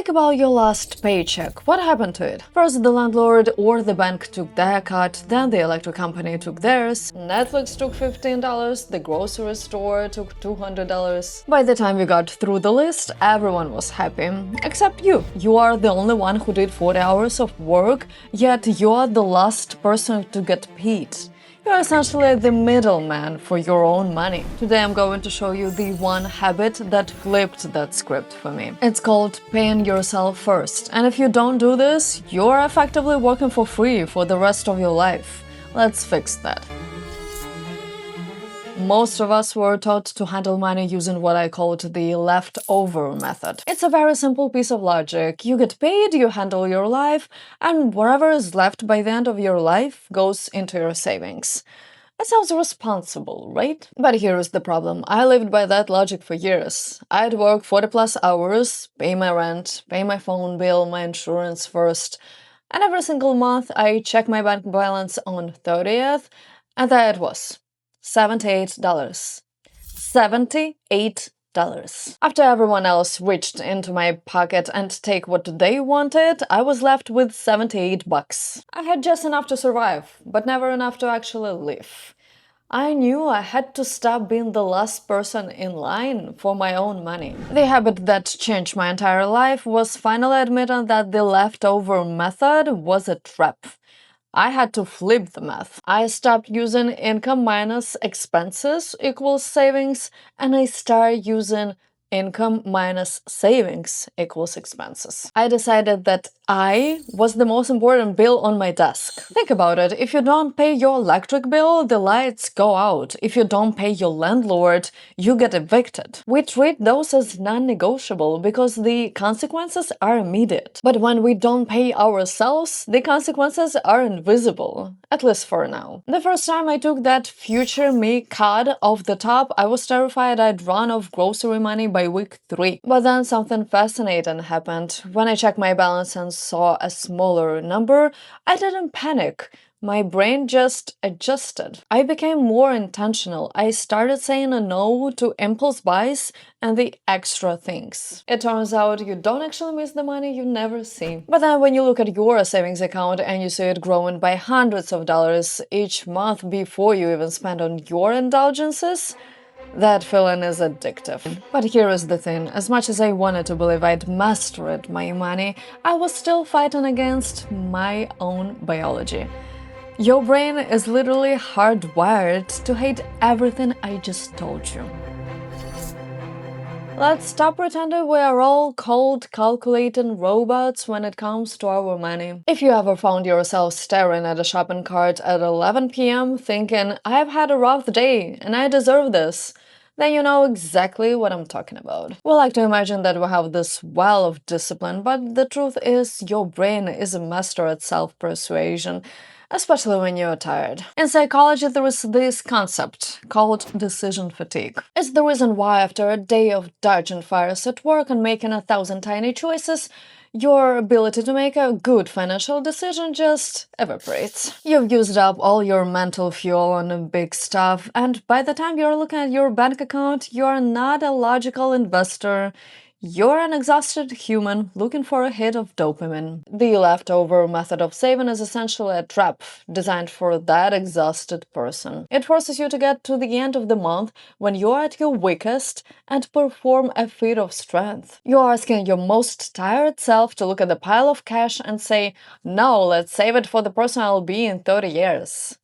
Think about your last paycheck. What happened to it? First, the landlord or the bank took their cut, then the electric company took theirs, Netflix took $15, the grocery store took $200. By the time you got through the list, everyone was happy. Except you. You are the only one who did 40 hours of work, yet you are the last person to get paid. You're essentially the middleman for your own money. Today I'm going to show you the one habit that flipped that script for me. It's called paying yourself first. And if you don't do this, you're effectively working for free for the rest of your life. Let's fix that. Most of us were taught to handle money using what I called the leftover method. It's a very simple piece of logic. You get paid, you handle your life, and whatever is left by the end of your life goes into your savings. That sounds responsible, right? But here's the problem. I lived by that logic for years. I'd work 40+ hours, pay my rent, pay my phone bill, my insurance first, and every single month I check my bank balance on 30th, and there it was. $78. $78. After everyone else reached into my pocket and take what they wanted, I was left with $78. I had just enough to survive, but never enough to actually live. I knew I had to stop being the last person in line for my own money. The habit that changed my entire life was finally admitting that the leftover method was a trap. I had to flip the math. I stopped using income minus expenses equals savings, and I started using income minus savings equals expenses. I decided that I was the most important bill on my desk. Think about it. If you don't pay your electric bill, the lights go out. If you don't pay your landlord, you get evicted. We treat those as non-negotiable because the consequences are immediate. But when we don't pay ourselves, the consequences are invisible, at least for now. The first time I took that future me cut off the top, I was terrified I'd run out of grocery money by week 3. But then something fascinating happened. When I checked my balance and saw a smaller number, I didn't panic. My brain just adjusted. I became more intentional. I started saying a no to impulse buys and the extra things. It turns out you don't actually miss the money you never see. But then when you look at your savings account and you see it growing by hundreds of dollars each month before you even spend on your indulgences, that feeling is addictive. But here is the thing, as much as I wanted to believe I'd mastered my money, I was still fighting against my own biology. Your brain is literally hardwired to hate everything I just told you. Let's stop pretending we are all cold, calculating robots when it comes to our money. If you ever found yourself staring at a shopping cart at 11 p.m. thinking, I've had a rough day and I deserve this, then you know exactly what I'm talking about. We like to imagine that we have this well of discipline, but the truth is your brain is a master at self-persuasion, especially when you're tired. In psychology, there is this concept called decision fatigue. It's the reason why after a day of dodging fires at work and making 1,000 tiny choices, your ability to make a good financial decision just evaporates. You've used up all your mental fuel on big stuff, and by the time you're looking at your bank account, you're not a logical investor. You're an exhausted human looking for a hit of dopamine. The leftover method of saving is essentially a trap designed for that exhausted person. It forces you to get to the end of the month when you're at your weakest and perform a feat of strength. You're asking your most tired self to look at the pile of cash and say, no, let's save it for the person I'll be in 30 years.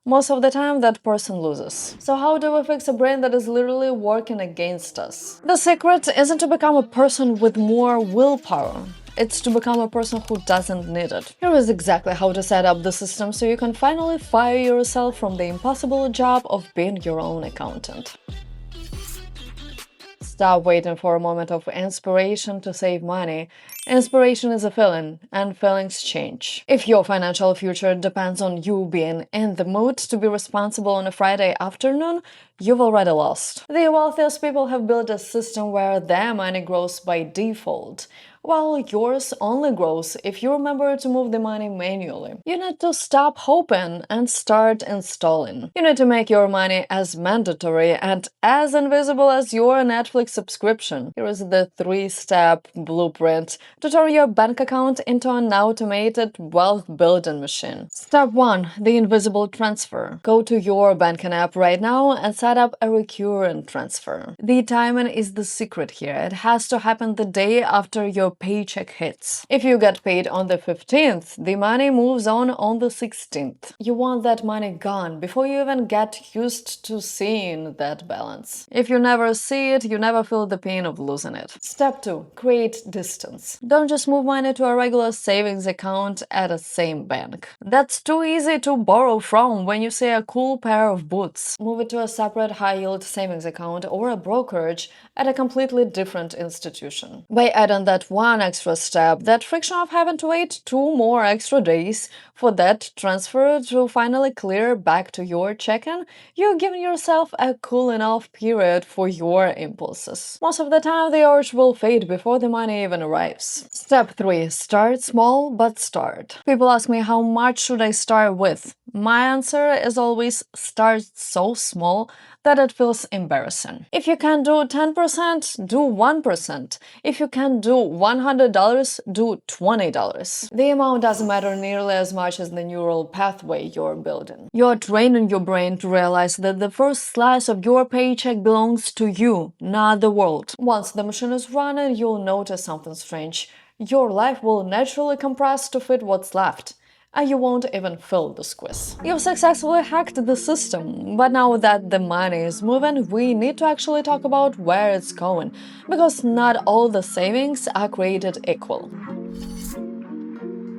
Most of the time, that person loses. So how do we fix a brain that is literally working against us? The secret isn't to become a person with more willpower. It's to become a person who doesn't need it. Here is exactly how to set up the system so you can finally fire yourself from the impossible job of being your own accountant. Stop waiting for a moment of inspiration to save money. Inspiration is a feeling, and feelings change. If your financial future depends on you being in the mood to be responsible on a Friday afternoon, you've already lost. The wealthiest people have built a system where their money grows by default. while yours only grows if you remember to move the money manually. You need to stop hoping and start installing. You need to make your money as mandatory and as invisible as your Netflix subscription. Here is the 3-step blueprint to turn your bank account into an automated wealth building machine. Step 1. The invisible transfer. Go to your banking app right now and set up a recurrent transfer. The timing is the secret here. It has to happen the day after your paycheck hits. If you get paid on the 15th, the money moves on the 16th. You want that money gone before you even get used to seeing that balance. If you never see it, you never feel the pain of losing it. Step 2. Create distance. Don't just move money to a regular savings account at the same bank. That's too easy to borrow from when you see a cool pair of boots. Move it to a separate high-yield savings account or a brokerage at a completely different institution. By adding that one extra step, that friction of having to wait 2 more extra days for that transfer to finally clear back to your checking, you're giving yourself a cooling off period for your impulses. Most of the time, the urge will fade before the money even arrives. Step 3. Start small, but start. People ask me how much should I start with? My answer is always start so small that it feels embarrassing. If you can do 10%, do 1%. If you can do $100, do $20. The amount doesn't matter nearly as much as the neural pathway you're building. You're training your brain to realize that the first slice of your paycheck belongs to you, not the world. Once the machine is running, you'll notice something strange. Your life will naturally compress to fit what's left, and you won't even feel the squeeze. You've successfully hacked the system, but now that the money is moving, we need to actually talk about where it's going, because not all the savings are created equal.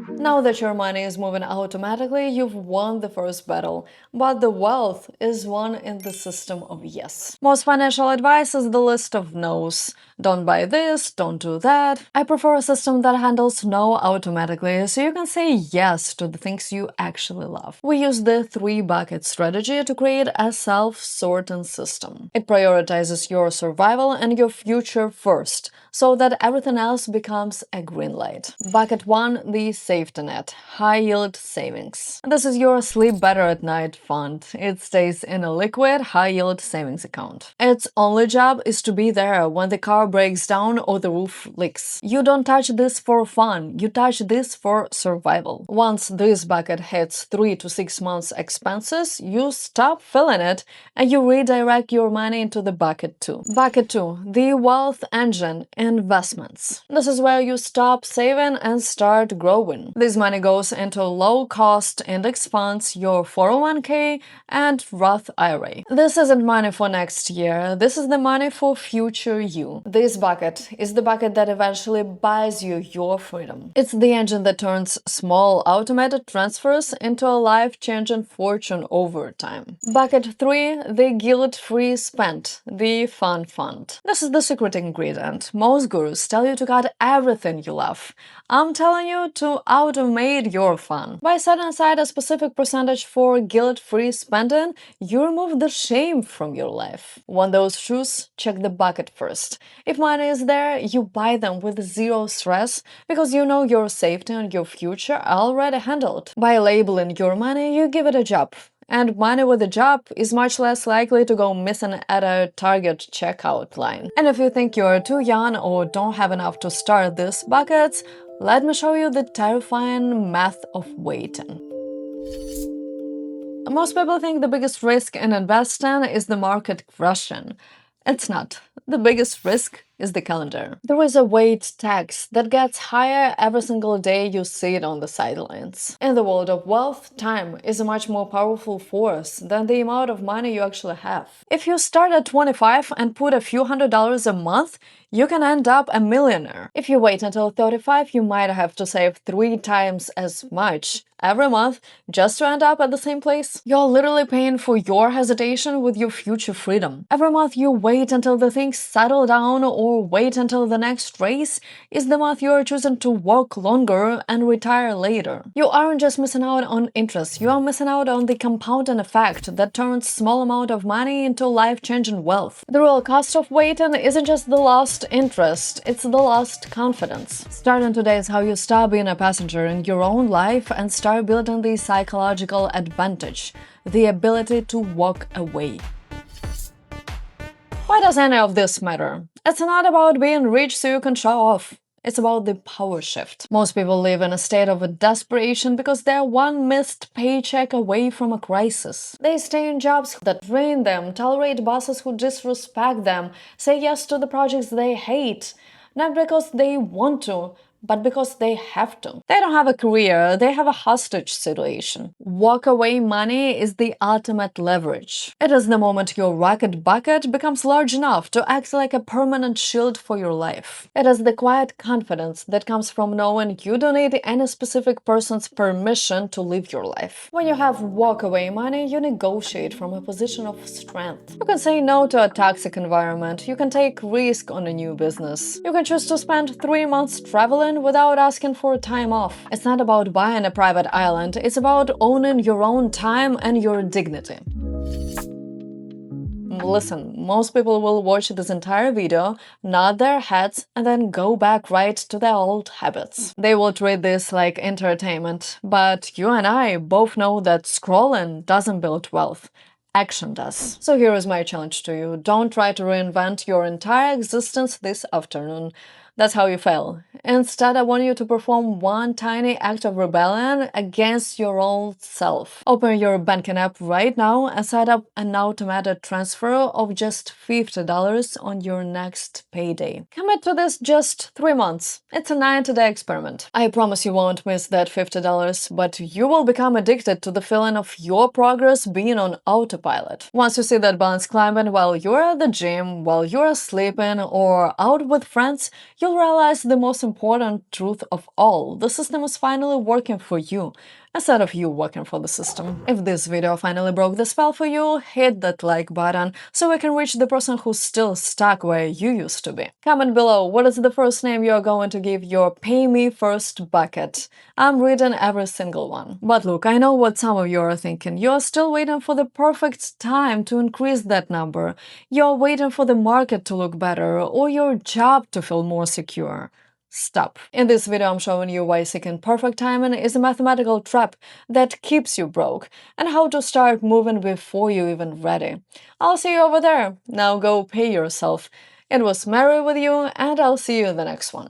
Now that your money is moving automatically, you've won the first battle, but the wealth is won in the system of yes. Most financial advice is the list of no's. Don't buy this, don't do that. I prefer a system that handles no automatically, so you can say yes to the things you actually love. We use the 3-bucket strategy to create a self-sorting system. It prioritizes your survival and your future first, so that everything else becomes a green light. Bucket 1, the safety net, high-yield savings. This is your sleep better at night fund. It stays in a liquid, high-yield savings account. Its only job is to be there when the car breaks down or the roof leaks. You don't touch this for fun, you touch this for survival. Once this bucket hits 3 to 6 months expenses, you stop filling it and you redirect your money into the bucket 2. Bucket 2, the wealth engine, investments. This is where you stop saving and start growing. This money goes into low-cost index funds, your 401k, and Roth IRA. This isn't money for next year, this is the money for future you. This bucket is the bucket that eventually buys you your freedom. It's the engine that turns small automated transfers into a life-changing fortune over time. Bucket 3, the guilt-free spend, the fun fund. This is the secret ingredient. Most gurus tell you to cut everything you love. I'm telling you to automate your fun. By setting aside a specific percentage for guilt-free spending, you remove the shame from your life. Want those shoes? Check the bucket first. If money is there, you buy them with zero stress because you know your safety and your future are already handled. By labeling your money, you give it a job. And money with a job is much less likely to go missing at a Target checkout line. And if you think you're too young or don't have enough to start these buckets, let me show you the terrifying math of waiting. Most people think the biggest risk in investing is the market crashing. It's not. The biggest risk is the calendar. There is a weight tax that gets higher every single day you sit on the sidelines. In the world of wealth, time is a much more powerful force than the amount of money you actually have. If you start at 25 and put a few $100s a month, you can end up a millionaire. If you wait until 35, you might have to save 3 times as much every month just to end up at the same place. You're literally paying for your hesitation with your future freedom. Every month you wait until the things settle down or or wait until the next race is the month you are choosing to work longer and retire later. You aren't just missing out on interest, you are missing out on the compounding effect that turns small amount of money into life-changing wealth. The real cost of waiting isn't just the lost interest, it's the lost confidence. Starting today is how you stop being a passenger in your own life and start building the psychological advantage, the ability to walk away. Why does any of this matter? It's not about being rich so you can show off. It's about the power shift. Most people live in a state of desperation because they're one missed paycheck away from a crisis. They stay in jobs that drain them, tolerate bosses who disrespect them, say yes to the projects they hate, not because they want to, but because they have to. They don't have a career, they have a hostage situation. Walk-away money is the ultimate leverage. It is the moment your rocket bucket becomes large enough to act like a permanent shield for your life. It is the quiet confidence that comes from knowing you don't need any specific person's permission to live your life. When you have walk-away money, you negotiate from a position of strength. You can say no to a toxic environment, you can take risk on a new business, you can choose to spend 3 months traveling without asking for time off. It's not about buying a private island, it's about owning your own time and your dignity. Listen, most people will watch this entire video, nod their heads, and then go back right to their old habits. They will treat this like entertainment, but you and I both know that scrolling doesn't build wealth. Action does. So here is my challenge to you. Don't try to reinvent your entire existence this afternoon. That's how you fail. Instead, I want you to perform one tiny act of rebellion against your old self. Open your banking app right now and set up an automated transfer of just $50 on your next payday. Commit to this just 3 months. It's a 90-day experiment. I promise you won't miss that $50, but you will become addicted to the feeling of your progress being on autopilot. Once you see that balance climbing while you're at the gym, while you're sleeping, or out with friends, you'll realize the most important truth of all: the system is finally working for you, instead of you working for the system. If this video finally broke the spell for you, hit that like button so we can reach the person who's still stuck where you used to be. Comment below what is the first name you're going to give your Pay Me First bucket. I'm reading every single one. But look, I know what some of you are thinking. You're still waiting for the perfect time to increase that number. You're waiting for the market to look better or your job to feel more secure. Stop. In this video, I'm showing you why seeking perfect timing is a mathematical trap that keeps you broke, and how to start moving before you're even ready. I'll see you over there. Now go pay yourself. It was Mary with you, and I'll see you in the next one.